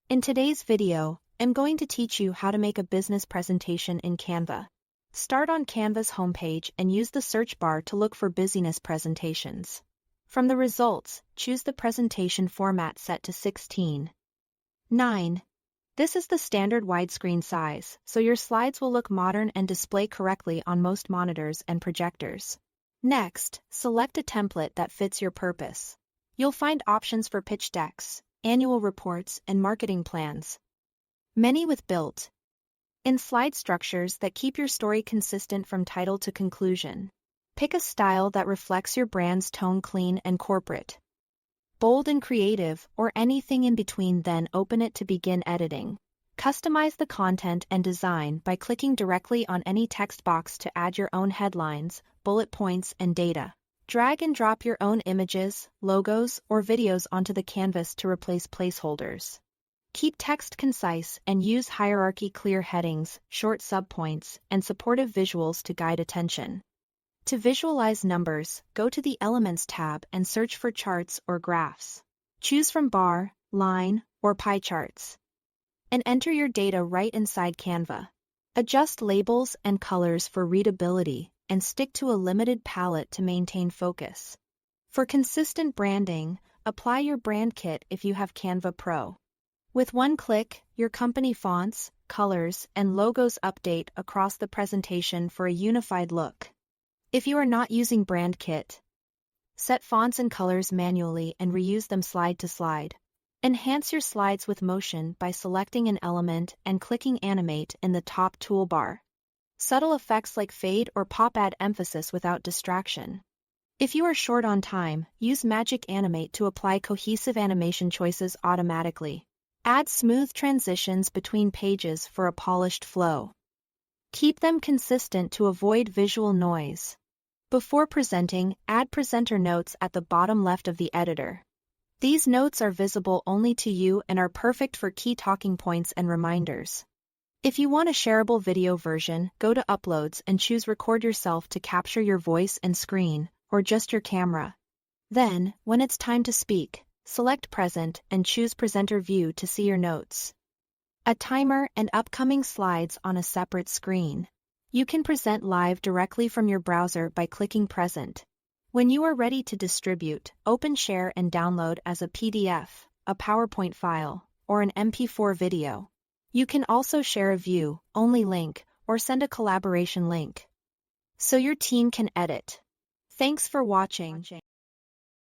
In today's video, I'm going to teach you how to make a business presentation in Canva. Start on Canva's homepage and use the search bar to look for business presentations. From the results, choose the presentation format set to 16:9. This is the standard widescreen size, so your slides will look modern and display correctly on most monitors and projectors. Next, select a template that fits your purpose. You'll find options for pitch decks, annual reports, and marketing plans. Many with built-in slide structures that keep your story consistent from title to conclusion. Pick a style that reflects your brand's tone, clean and corporate, bold and creative, or anything in between, then open it to begin editing. Customize the content and design by clicking directly on any text box to add your own headlines, bullet points, and data. Drag and drop your own images, logos, or videos onto the canvas to replace placeholders. Keep text concise and use hierarchy, clear headings, short subpoints, and supportive visuals to guide attention. To visualize numbers, go to the Elements tab and search for charts or graphs. Choose from bar, line, or pie charts, and enter your data right inside Canva. Adjust labels and colors for readability, and stick to a limited palette to maintain focus. For consistent branding, apply your brand kit if you have Canva Pro. With one click, your company fonts, colors, and logos update across the presentation for a unified look. If you are not using Brand Kit, set fonts and colors manually and reuse them slide to slide. Enhance your slides with motion by selecting an element and clicking Animate in the top toolbar. Subtle effects like fade or pop add emphasis without distraction. If you are short on time, use Magic Animate to apply cohesive animation choices automatically. Add smooth transitions between pages for a polished flow. Keep them consistent to avoid visual noise. Before presenting, add presenter notes at the bottom left of the editor. These notes are visible only to you and are perfect for key talking points and reminders. If you want a shareable video version, go to Uploads and choose Record Yourself to capture your voice and screen, or just your camera. Then, when it's time to speak, select Present and choose Presenter View to see your notes, a timer, and upcoming slides on a separate screen. You can present live directly from your browser by clicking Present. When you are ready to distribute, open Share and download as a PDF, a PowerPoint file, or an MP4 video. You can also share a view-only link or send a collaboration link, so your team can edit. Thanks for watching.